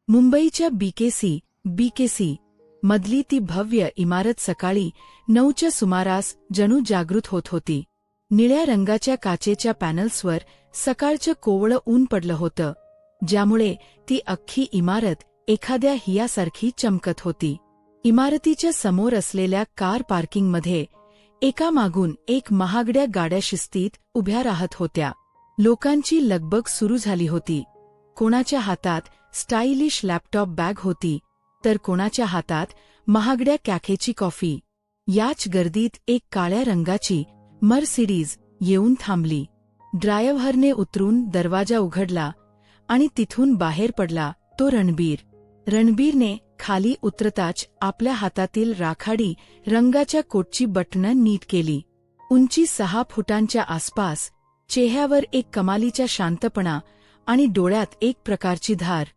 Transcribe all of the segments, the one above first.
मुंबईच्या बीकेसी मधली ती भव्य इमारत सकाळी 9च्या सुमारास जणू जागृत होत होती. निळ्या रंगाच्या काचेच्या पॅनल्सवर सकाळचं कोवळं ऊन पडलं होतं, ज्यामुळे ती अख्खी इमारत एखाद्या हियासारखी चमकत होती. इमारतीच्या समोर असलेल्या कार पार्किंगमध्ये एकामागून एक महागड्या गाड्या शिस्तीत उभ्या राहत होत्या. लोकांची लगबग सुरू झाली होती. कोणाच्या हातात स्टाईलिश लॅपटॉप बॅग होती, तर कोणाच्या हातात महागड्या कॅफेची कॉफी. याच गर्दीत एक काळ्या रंगाची मर्सिडीज येऊन थांबली. ड्रायव्हरने उतरून दरवाजा उघडला आणि तिथून बाहेर पडला तो रणबीर. रणबीरने खाली उतरताच आपल्या हातातील राखाडी रंगाच्या कोटची बटणं नीट केली. उंची 6 फुटांच्या आसपास, चेहऱ्यावर एक कमालीचा शांतपणा आणि डोळ्यात एक प्रकारची धार.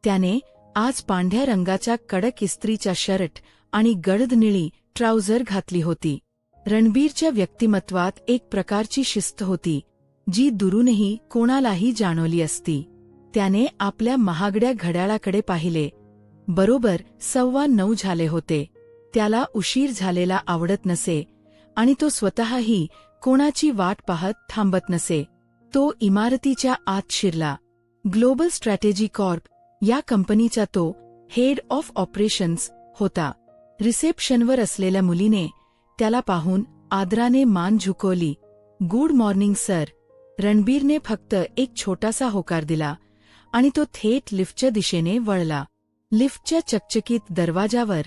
त्याने आज पांढऱ्या रंगाच्या कडक इस्त्रीचा शर्ट आणि गडद निळी ट्राउझर घातली होती. रणबीरच्या व्यक्तिमत्वात एक प्रकारची शिस्त होती, जी दुरूनही कोणालाही जाणवली असती. त्याने आपल्या महागड्या घड्याळाकडे पाहिले. बरोबर 9:15 झाले होते. त्याला उशीर झालेला आवडत नसे आणि तो स्वतःही कोणाची वाट पाहत थांबत नसे. तो इमारतीच्या आत शिरला. ग्लोबल स्ट्रॅटेजी कॉर्प या कंपनीचा तो हेड ऑफ ऑपरेशन्स होता. रिसेप्शनवर असलेल्या मुलीने त्याला पाहून आदराने मान झुकवली. Good morning sir. रणबीरने फक्त एक छोटासा होकार दिला आणि तो थेट लिफ्टच्या दिशेने वळला. लिफ्टच्या चकचकीत दरवाजावर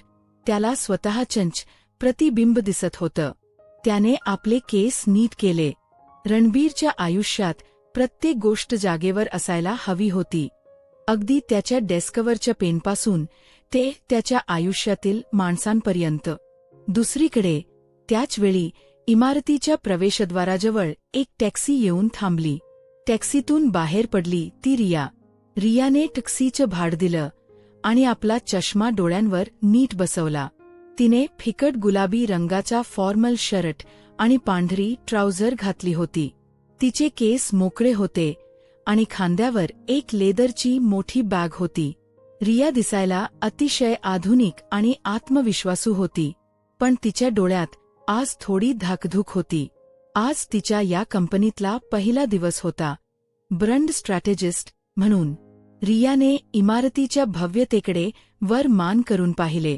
त्याला स्वतःचंच प्रतिबिंब दिसत होतं. त्याने आपले केस नीट केले. रणबीरच्या आयुष्यात प्रत्येक गोष्ट जागेवर असायला हवी होती, अगदी त्याच्या डेस्कवरच्या पेनपासून ते त्याच्या आयुष्यातील माणसांपर्यंत. दुसरीकडे त्याचवेळी इमारतीच्या प्रवेशद्वाराजवळ एक टॅक्सी येऊन थांबली. टॅक्सीतून बाहेर पडली ती रिया. रियाने टॅक्सीचं भाडं दिलं आणि आपला चष्मा डोळ्यांवर नीट बसवला. तिने फिकट गुलाबी रंगाचा फॉर्मल शर्ट आणि पांढरी ट्राउझर घातली होती. तिचे केस मोकळे होते आणि खांद्यावर एक लेदरची मोठी बॅग होती. रिया दिसायला अतिशय आधुनिक आणि आत्मविश्वासू होती, पण तिच्या डोळ्यात आज थोडी धाकधूक होती. आज तिच्या या कंपनीतला पहिला दिवस होता, ब्रँड स्ट्रॅटेजिस्ट म्हणून. रियाने इमारतीच्या भव्यतेकडे वर मान करून पाहिले.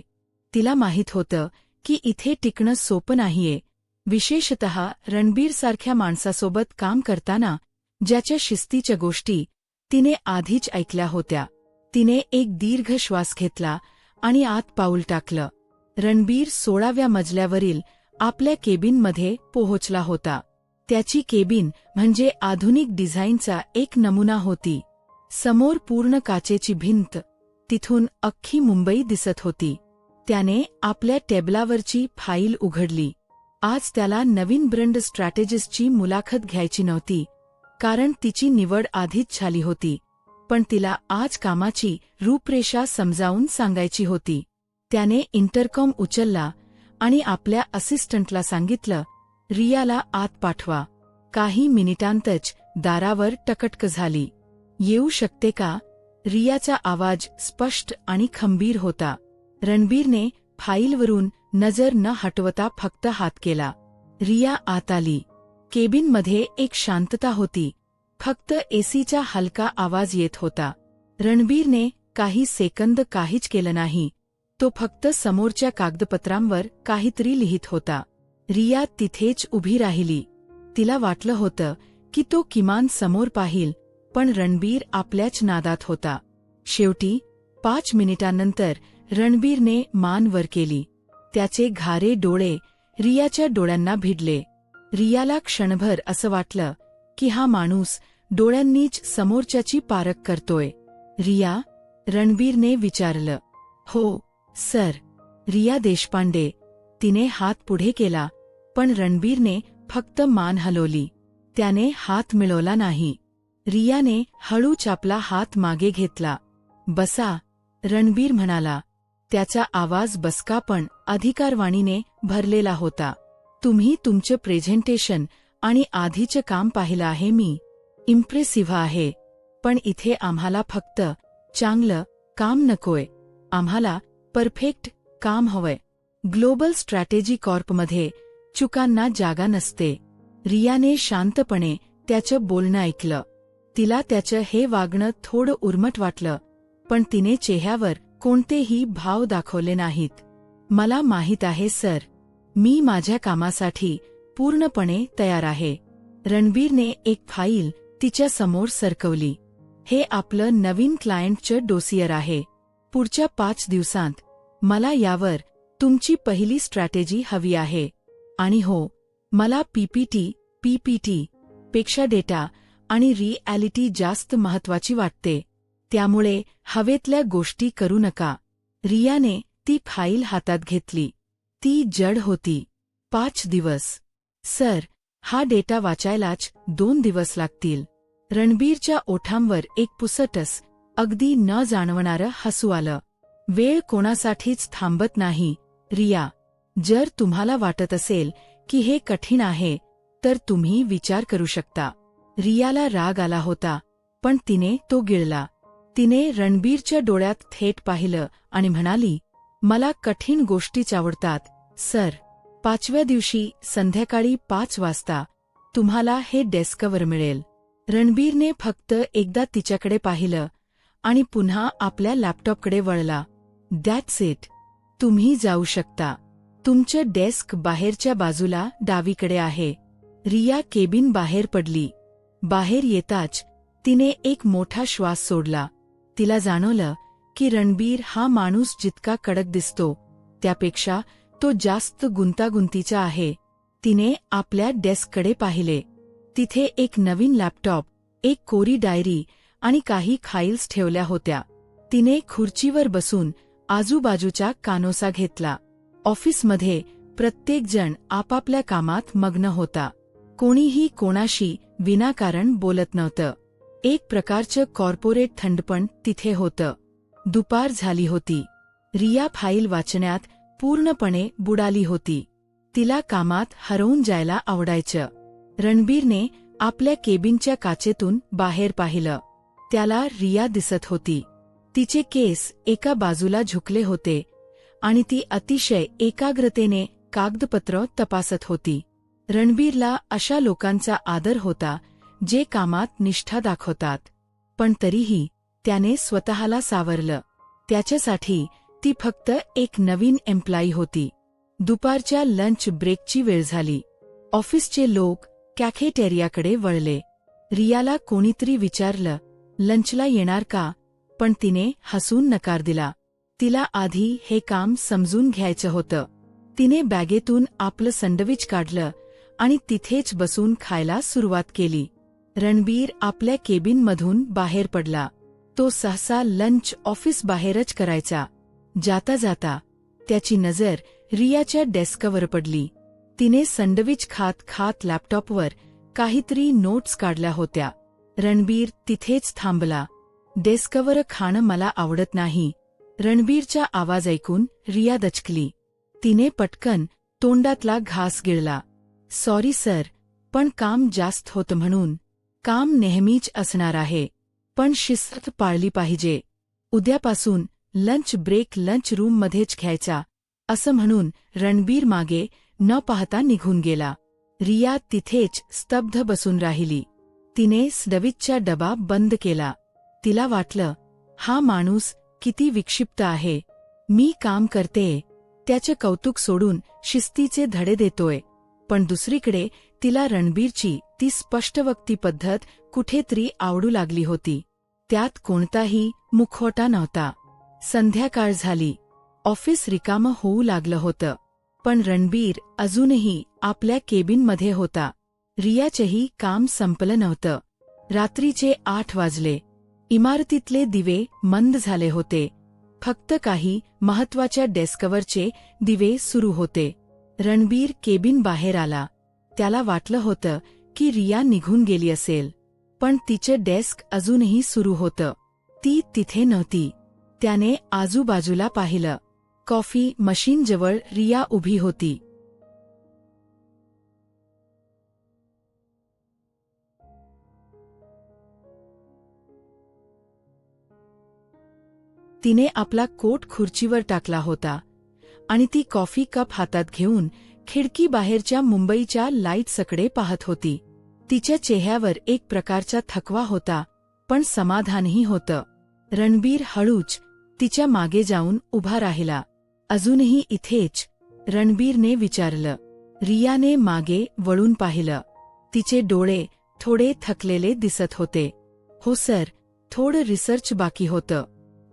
तिला माहीत होतं की इथे टिकणं सोपं नाहीये, विशेषतः रणबीरसारख्या माणसासोबत काम करताना, ज्याच्या शिस्तीच्या गोष्टी तिने आधीच ऐकल्या होत्या. तिने एक दीर्घ श्वास घेतला आणि आत पाऊल टाकलं. रणबीर 16व्या मजल्यावरील आपल्या केबिनमध्ये पोहोचला होता. त्याची केबिन म्हणजे आधुनिक डिझाईनचा एक नमुना होती. समोर पूर्ण काचेची भिंत, तिथून अख्खी मुंबई दिसत होती. त्याने आपल्या टेबलावरची फाईल उघडली. आज त्याला नवीन ब्रँड स्ट्रॅटेजिस्टची मुलाखत घ्यायची नव्हती, कारण तिची निवड आधीच झाली होती, पण तिला आज कामाची रूपरेषा समजावून सांगायची होती. त्याने इंटरकॉम उचलला आणि आपल्या असिस्टंटला सांगितलं, रियाला आत पाठवा. काही मिनिटांतच दारावर टकटक झाली. येऊ शकते का? रियाचा आवाज स्पष्ट आणि खंबीर होता. रणबीरने फाईलवरून नजर न हटवता फक्त हात केला. रिया आत आली. केबिनमध्ये एक शांतता होती. फक्त एसीचा हलका आवाज येत होता. रणबीरने काही सेकंद काहीच केलं नाही. तो फक्त समोरच्या कागदपत्रांवर काहीतरी लिहित होता. रिया तिथेच उभी राहिली. तिला वाटलं होतं की तो किमान समोर पाहिल, पण रणबीर आपल्याच नादात होता. शेवटी 5 मिनिटांनंतर रणबीरने मान वर केली. त्याचे घारे डोळे रियाच्या डोळ्यांना भिडले. रियाला क्षणभर असं वाटलं की हा माणूस डोळ्यांनीच समोरच्याची पारख करतोय. रिया? रणबीरने विचारलं. हो सर. रिया देशपांडे. तिने हात पुढे केला, पण रणबीरने फक्त मान हलवली. त्याने हात मिळवला नाही. रियाने हळूच आपला हात मागे घेतला. बसा, रणबीर म्हणाला. त्याचा आवाज बसका पण अधिकारवाणीने भरलेला होता. तुम्ही तुमचं प्रेझेंटेशन आणि आधीचं काम पाहिलं आहे मी. इम्प्रेसिव्ह आहे. पण इथे आम्हाला फक्त चांगलं काम नकोय, आम्हाला परफेक्ट काम हवंय. ग्लोबल स्ट्रॅटेजी कॉर्पमध्ये चुकांना जागा नसते. रियाने शांतपणे त्याचं बोलणं ऐकलं. तिला त्याचं हे वागणं थोडं उर्मट वाटलं, पण तिने चेहऱ्यावर कोणतेही भाव दाखवले नाहीत. मला माहीत आहे सर, मी माझ्या कामासाठी पूर्णपणे तयार आहे. रणबीरने एक फाईल तिच्या समोर सरकवली. हे आपलं नवीन क्लायंटचं डोसियर आहे. पुढच्या 5 दिवसांत मला यावर तुमची पहिली स्ट्रॅटेजी हवी आहे. आणि हो, मला पीपीटी पेक्षा डेटा आणि रिॲलिटी जास्त महत्वाची वाटते. त्यामुळे हवेतल्या गोष्टी करू नका. रियाने ती फाईल हातात घेतली. ती जड होती. 5 दिवस. सर, हा डेटा वाचायलाच 2 दिवस लागतील. रणबीरच्या ओठांवर एक पुसटस, अगदी न जाणवणारं हसू आलं. वेळ कोणासाठीच थांबत नाही, रिया. जर तुम्हाला वाटत असेल की हे कठीण आहे, तर तुम्ही विचार करू शकता. रियाला राग आला होता, पण तिने तो गिळला. तिने रणबीरच्या डोळ्यात थेट पाहिलं आणि म्हणाली, मला कठीण गोष्टीच आवडतात, सर. 5व्या दिवशी संध्याकाळी 5 वाजता तुम्हाला हे डेस्कवर मिळेल. रणबीरने फक्त एकदा तिच्याकडे पाहिलं आणि पुन्हा आपल्या लॅपटॉपकडे वळला. That's it. तुम्ही जाऊ शकता. तुमचं डेस्क बाहेरच्या बाजूला डावीकडे आहे. रिया केबिन बाहेर पडली. बाहेर येताच तिने एक मोठा श्वास सोडला. तिला जाणवलं की रणबीर हा माणूस जितका कडक दिसतो, त्यापेक्षा तो जास्त गुंतागुंतीचा आहे. तिने आपल्या डेस्ककडे पाहिले. तिथे एक नवीन लॅपटॉप, एक कोरी डायरी आणि काही फाईल्स ठेवल्या होत्या. तिने खुर्चीवर बसून आजूबाजूचा कानोसा घेतला. ऑफिसमध्ये प्रत्येकजण आपापल्या कामात मग्न होता. कोणीही कोणाशी विनाकारण बोलत नव्हतं. एक प्रकारचं कॉर्पोरेट थंडपण तिथे होतं. दुपार झाली होती. रिया फाईल वाचण्यात पूर्णपणे बुडाली होती. तिला कामात हरवून जायला आवडायचं. रणबीरने आपल्या केबिनच्या काचेतून बाहेर पाहिलं. त्याला रिया दिसत होती. तिचे केस एका बाजूला झुकले होते आणि ती अतिशय एकाग्रतेने कागदपत्र तपासत होती. रणबीरला अशा लोकांचा आदर होता जे कामात निष्ठा दाखवतात. पण तरीही त्याने स्वतःला सावरलं. त्याच्यासाठी ती फक्त एक नवीन एम्प्लॉई होती. दुपारच्या लंच ब्रेकची वेळ झाली. ऑफिसचे लोक कॅफेटेरियाकडे वळले. रियाला कोणीतरी विचारलं, लंचला येणार का? पण तिने हसून नकार दिला. तिला आधी हे काम समजून घ्यायचं होतं. तिने बॅगेतून आपलं सँडविच काढलं आणि तिथेच बसून खायला सुरुवात केली. रणबीर आपल्या केबिनमधून बाहेर पडला. तो सहसा लंच ऑफिस बाहेरच करायचा. जाता जाता त्याची नजर रियाच्या डेस्कवर पडली. तिने सँडविच खात खात लॅपटॉपवर काहीतरी नोट्स काढल्या होत्या. रणबीर तिथेच थांबला. डेस्कवर खाणं मला आवडत नाही. रणबीरचा आवाज ऐकून रिया दचकली. तिने पटकन तोंडातला घास गिळला. सॉरी सर, पण काम जास्त होतं म्हणून. काम नेहमीच असणार आहे, पण शिस्त पाळली पाहिजे. उद्यापासून लंच ब्रेक लंच रूममध्येच घ्यायचा, असं म्हणून रणबीर मागे न पाहता निघून गेला. रिया तिथेच स्तब्ध बसून राहिली. तिने सँडविचचा डबा बंद केला. तिला वाटलं, हा माणूस किती विक्षिप्त आहे. मी काम करतेय, त्याचे कौतुक सोडून शिस्तीचे धडे देतोय. पण दुसरीकडे तिला रणबीरची ती स्पष्टवक्ती पद्धत कुठेतरी आवडू लागली होती. त्यात कोणताही मुखवटा नव्हता. संध्याकाळ झाली. ऑफिस रिकामं होऊ लागलं होतं. पण रणबीर अजूनही आपल्या केबिनमध्ये होता. रियाचंही काम संपलं नव्हतं. रात्रीचे 8 वाजले. इमारतीतले दिवे मंद झाले होते. फक्त काही महत्वाच्या डेस्कवरचे दिवे सुरू होते. रणबीर केबिन बाहेर आला. त्याला वाटलं होतं की रिया निघून गेली असेल, पण तिचं डेस्क अजूनही सुरू होतं. ती तिथे नव्हती. त्याने आजूबाजूला पाहिलं. कॉफी मशीनजवळ रिया उभी होती. तिने आपला कोट खुर्चीवर टाकला होता आणि ती कॉफी कप हातात घेऊन खिडकीबाहेरच्या मुंबईच्या लाईट्सकडे पाहत होती. तिच्या चेहऱ्यावर एक प्रकारचा थकवा होता, पण समाधानही होतं. रणबीर हळूच तिच्या मागे जाऊन उभा राहिला. अजूनही इथेच? रणबीरने विचारलं. रियाने मागे वळून पाहिलं. तिचे डोळे थोडे थकलेले दिसत होते. हो सर, थोडं रिसर्च बाकी होतं.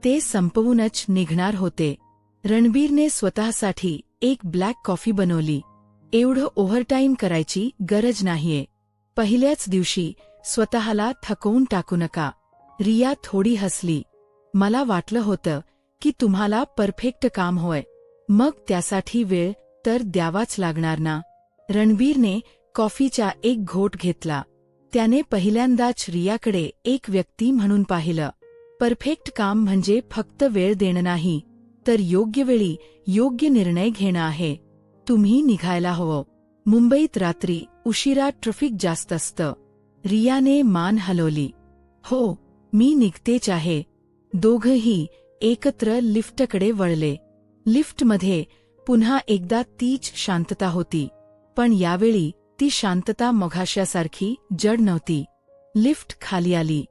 ते संपवूनच निघणार होते. रणबीरने स्वतःसाठी एक ब्लॅक कॉफी बनवली. एवढं ओव्हरटाईम करायची गरज नाहीये. पहिल्याच दिवशी स्वतःला थकवून टाकू नका. रिया थोडी हसली. मला वाटलं होतं की तुम्हाला परफेक्ट काम होय, मग त्यासाठी वेळ तर द्यावाच लागणार ना. रणबीरने कॉफीचा एक घोट घेतला. त्याने पहिल्यांदाच रियाकडे एक व्यक्ती म्हणून पाहिलं. परफेक्ट काम म्हणजे फक्त वेळ देणं नाही, तर योग्य वेळी योग्य निर्णय घेणं आहे. तुम्ही निघायला हवं. मुंबईत रात्री उशिरा ट्रॅफिक जास्त असतं. रियाने मान हलवली. हो, मी निघतेच आहे. दोघंही एकत्र लिफ्टकडे वळले. लिफ्टमध्ये पुन्हा एकदा तीच शांतता होती, पण यावेळी ती शांतता मघाशासारखी जड नव्हती. लिफ्ट खाली आली.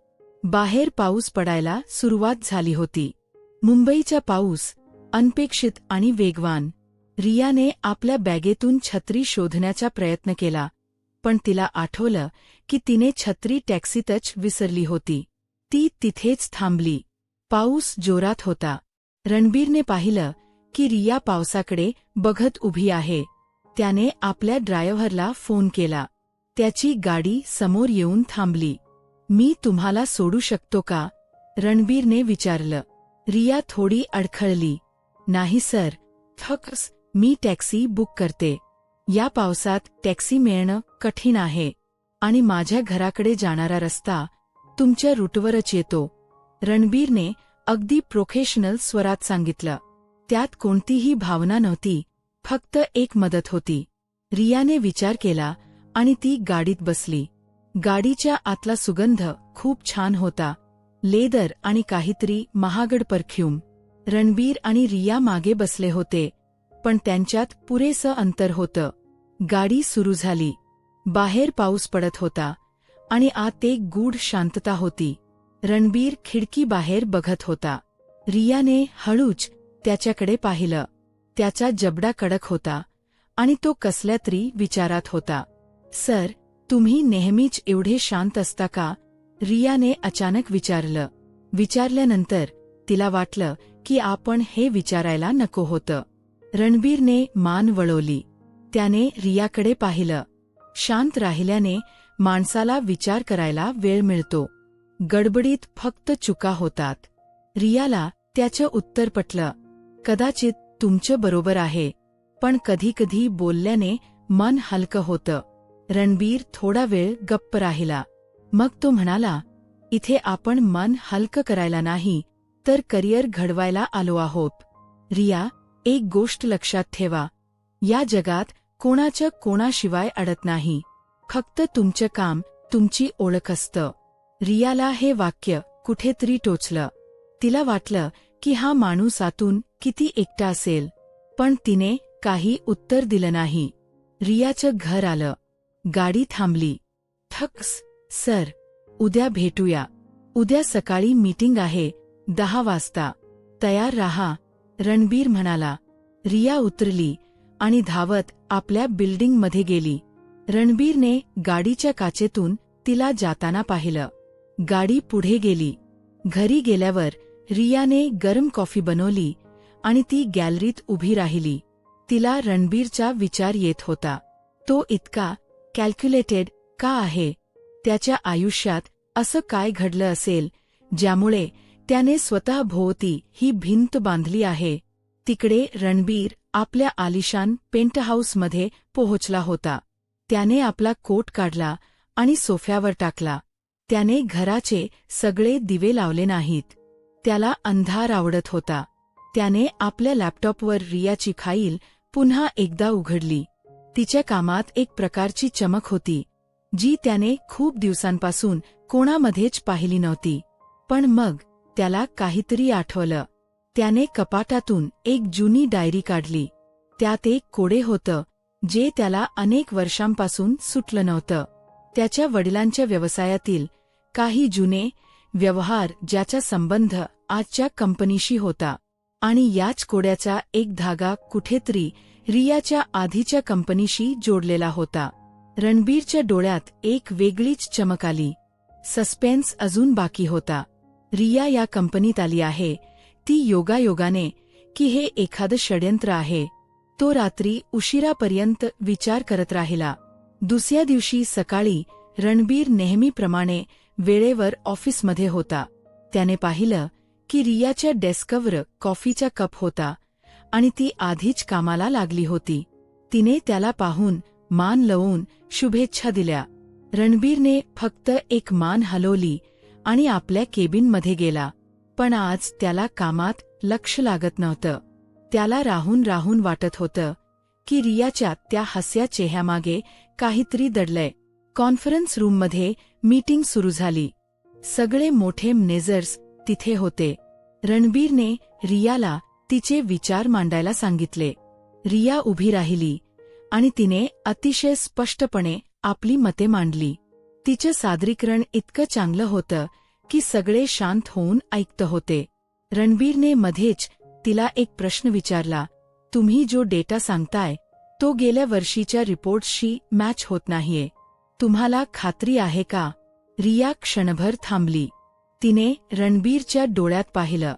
बाहेर पाऊस पडायला सुरुवात झाली होती. मुंबईचा पाऊस अनपेक्षित आणि वेगवान. रियाने आपल्या बॅगेतून छत्री शोधण्याचा प्रयत्न केला, पण तिला आठवलं की तिने छत्री टॅक्सीतच विसरली होती. ती तिथेच थांबली. पाऊस जोरात होता. रणबीरने पाहिलं की रिया पावसाकडे बघत उभी आहे. त्याने आपल्या ड्रायव्हरला फोन केला. त्याची गाडी समोर येऊन थांबली. मी तुम्हाला सोडू शकतो का? रणबीरने विचारलं. रिया थोडी अडखळली. नाही सर, थक्स, मी टॅक्सी बुक करते. या पावसात टॅक्सी मिळणं कठीण आहे आणि माझ्या घराकडे जाणारा रस्ता तुमच्या रूटवरच येतो. रणबीरने अगदी प्रोफेशनल स्वरात सांगितलं. त्यात कोणतीही भावना नव्हती, फक्त एक मदत होती. रियाने विचार केला आणि ती गाडीत बसली. गाडीच्या आतला सुगंध खूप छान होता. लेदर आणि काहीतरी महागड परफ्यूम. रणबीर आणि रिया मागे बसले होते, पण त्यांच्यात पुरेसं अंतर होतं. गाडी सुरू झाली. बाहेर पाऊस पडत होता आणि आत एक गूढ शांतता होती. रणबीर खिडकीबाहेर बघत होता. रियाने हळूच त्याच्याकडे पाहिलं. त्याचा जबडा कडक होता आणि तो कसल्या तरी विचारात होता. सर, तुम्ही नेहमीच एवढे शांत असता का? रियाने अचानक विचारलं. विचारल्यानंतर तिला वाटलं की आपण हे विचारायला नको होतं. रणबीरने मान वळवली. त्याने रियाकडे पाहिलं. शांत राहिल्याने माणसाला विचार करायला वेळ मिळतो. गडबडीत फक्त चुका होतात. रियाला त्याचं उत्तर पटलं. कदाचित तुमचं बरोबर आहे, पण कधीकधी बोलल्याने मन हलकं होतं. रणबीर थोडा वेळ गप्प राहिला. मग तो म्हणाला, इथे आपण मन हलकं करायला नाही, तर करिअर घडवायला आलो आहोत. रिया, एक गोष्ट लक्षात ठेवा. या जगात कोणाचं कोणाशिवाय अडत नाही. फक्त तुमचं काम, तुमची ओळख असतं. रियाला हे वाक्य कुठेतरी टोचलं. तिला वाटलं की हा माणूस आतून किती एकटा असेल, पण तिने काही उत्तर दिलं नाही. रियाचं घर आलं. गाडी थांबली. थक्स, सर, उद्या भेटूया. उद्या सकाळी मीटिंग आहे, 10 वाजता. तयार राहा, रणबीर म्हणाला. रिया उतरली आणि धावत आपल्या बिल्डिंगमध्ये गेली. रणबीरने गाडीच्या काचेतून तिला जाताना पाहिलं. गाडी पुढे गेली. घरी गेल्यावर रियाने गरम कॉफी बनवली आणि ती गॅलरीत उभी राहिली. तिला रणबीरचा विचार येत होता. तो इतका कॅल्क्युलेटेड का आहे? त्याच्या आयुष्यात असं काय घडलं असेल ज्यामुळे त्याने स्वतःभोवती ही भिंत बांधली आहे? तिकडे रणबीर आपल्या आलिशान पेंटहाऊसमध्ये पोहोचला होता. त्याने आपला कोट काढला आणि सोफ्यावर टाकला. त्याने घराचे सगळे दिवे लावले नाहीत. त्याला अंधार आवडत होता. त्याने आपल्या लॅपटॉपवर रियाची फाईल पुन्हा एकदा उघडली. तिच्या कामात एक प्रकारची चमक होती, जी त्याने खूप दिवसांपासून कोणामध्येच पाहिली नव्हती. पण मग त्याला काहीतरी आठवलं. त्याने कपाटातून एक जुनी डायरी काढली. त्यात एक कोडे होतं जे त्याला अनेक वर्षांपासून सुटलं नव्हतं. त्याच्या वडिलांच्या व्यवसायातील काही जुने व्यवहार ज्याचा संबंध आजच्या कंपनीशी होता. आणि याच कोड्याचा एक धागा कुठेतरी रियाच्या आधीच्या कंपनीशी जोडलेला होता. रणबीरच्या डोळ्यात एक वेगळीच चमक आली. सस्पेन्स अजून बाकी होता. रिया या कंपनीत आली आहे ती योगायोगाने की हे एखादं षड्यंत्र आहे? तो रात्री उशिरापर्यंत विचार करत राहिला. दुसऱ्या दिवशी सकाळी रणबीर नेहमीप्रमाणे वेळेवर ऑफिसमध्ये होता. त्याने पाहिलं की रियाच्या डेस्कवर कॉफीचा कप होता आणि ती आधीच कामाला लागली होती. तिने त्याला पाहून मान लवून शुभेच्छा दिल्या. रणबीरने फक्त एक मान हलवली आणि आपल्या केबिनमध्ये गेला. पण आज त्याला कामात लक्ष लागत नव्हतं. त्याला राहून राहून वाटत होतं की रियाच्या त्या हस्या चेहऱ्यामागे काहीतरी दडलंय. कॉन्फरन्स रूममध्ये मीटिंग सुरू झाली. सगळे मोठे मॅनेजर्स तिथे होते. रणबीरने रियाला तिचे विचार मांडायला सांगितले. रिया उभी राहिली आणि तिने अतिशय स्पष्टपणे आपली मते मांडली. तिचं सादरीकरण इतकं चांगलं होतं की सगळे शांत होऊन ऐकत होते. रणबीरने मध्येच तिला एक प्रश्न विचारला. तुम्ही जो डेटा सांगताय तो गेल्या वर्षीच्या रिपोर्ट्सशी मॅच होत नाहीये. तुम्हाला खात्री आहे का? रिया क्षणभर थांबली. तिने रणबीरच्या डोळ्यात पाहिलं.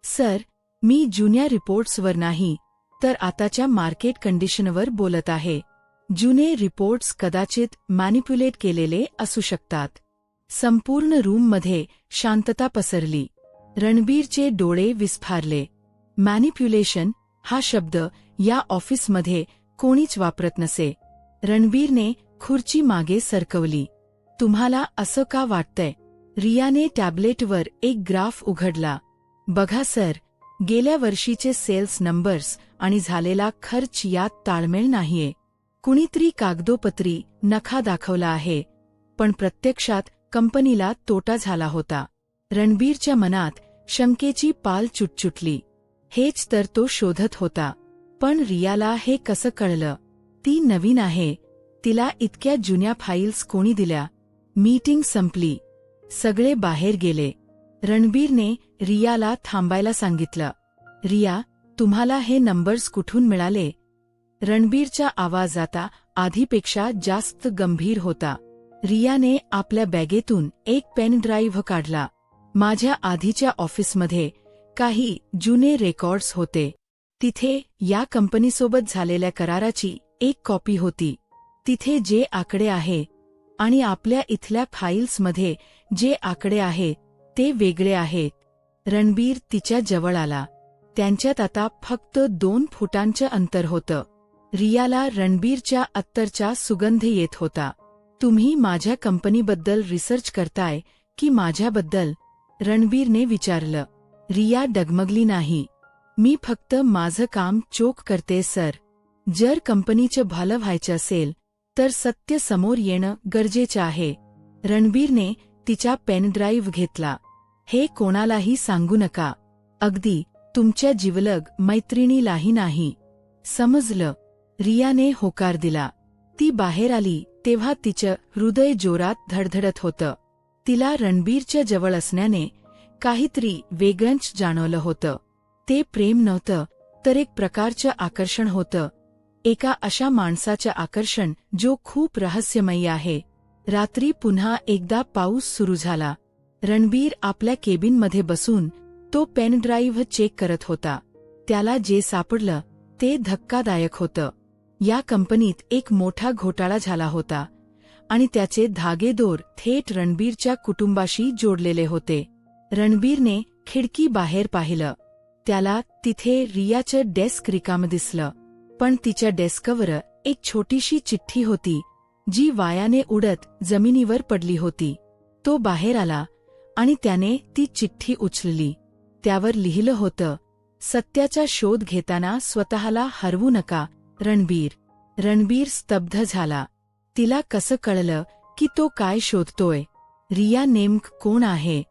सर, मी जुन्या रिपोर्ट्सवर नाही तर आताच्या मार्केट कंडिशनवर बोलत आहे. जुने रिपोर्ट्स कदाचित मॅनिप्युलेट केलेले असू शकतात. संपूर्ण रूममध्ये शांतता पसरली. रणबीरचे डोळे विस्फारले. मॅनिप्युलेशन हा शब्द या ऑफिसमध्ये कोणीच वापरत नसे. रणबीरने खुर्ची मागे सरकवली. तुम्हाला असं का वाटतंय? रियाने टॅब्लेटवर एक ग्राफ उघडला. बघा सर, गेल्या वर्षीचे सेल्स नंबर्स आणि झालेला खर्च यात ताळमेळ नाहीये. कुणीतरी कागदोपत्री नफा दाखवला आहे पण प्रत्यक्षात कंपनीला तोटा झाला होता. रणबीरच्या मनात शंकेची पाल चुटचुटली. हेच तर तो शोधत होता. पण रियाला हे कसं कळलं? ती नवीन आहे. तिला इतक्या जुन्या फाईल्स कोणी दिल्या? मीटिंग संपली. सगळे बाहेर गेले. रणबीरने रियाला थांबायला सांगितलं. रिया, तुम्हाला हे नंबर्स कुठून मिळाले? रणबीरचा आवाज आता आधीपेक्षा जास्त गंभीर होता. रियाने आपल्या बॅगेतून एक पेन ड्राईव्ह काढला. माझ्या आधीच्या ऑफिसमध्ये काही जुने रेकॉर्ड्स होते. तिथे या कंपनीसोबत झालेल्या कराराची एक कॉपी होती. तिथे जे आकडे आहे आणि आपल्या इथल्या फाईल्समध्ये जे आकडे आहेत ते वेगळे आहेत. रणबीर तिच्या जवळ आला. त्यांच्यात आता फक्त 2 फुटांचं अंतर होतं. रियाला रणबीरच्या अत्तरचा सुगंध येत होता. तुम्ही माझ्या कंपनीबद्दल रिसर्च करताय की माझ्याबद्दल? रणबीरने विचारलं. रिया डगमगली नाही. मी फक्त माझं काम चोख करते सर. जर कंपनीचं भलं व्हायचं असेल तर सत्य समोर येणं गरजेचं आहे. रणबीरने तिचा पेन ड्राईव्ह घेतला. हे कोणालाही सांगू नका. अगदी तुमच्या जिवलग मैत्रिणीलाही नाही. समजलं? रियाने होकार दिला. ती बाहेर आली तेव्हा तिचं हृदय जोरात धडधडत होतं. तिला रणबीरच्या जवळ असण्याने काहीतरी वेगळंच जाणवलं होतं. ते प्रेम नव्हतं तर एक प्रकारचं आकर्षण होतं. एका अशा माणसाचं आकर्षण जो खूप रहस्यमयी आहे. रात्री पुन्हा एकदा पाऊस सुरू झाला. रणबीर आपल्या केबिनमध्ये बसून तो पेन ड्राईव्ह चेक करत होता. त्याला जे सापडलं ते धक्कादायक होतं. या कंपनीत एक मोठा घोटाळा झाला होता आणि त्याचे धागेदोर थेट रणबीरच्या कुटुंबाशी जोडलेले होते. रणबीरने खिडकी बाहेर पाहिलं. त्याला तिथे रियाचं डेस्क रिकामं दिसलं. पण तिच्या डेस्कवर एक छोटीशी चिठ्ठी होती जी वायाने उडत जमिनीवर पडली होती. तो बाहेर आला आणि त्याने ती चिठ्ठी उचलली. त्यावर लिहिलं होतं, सत्याचा शोध घेताना स्वतःला हरवू नका रणबीर. रणबीर स्तब्ध झाला. तिला कसं कळलं की तो काय शोधतोय? रिया नेमकं कोण आहे?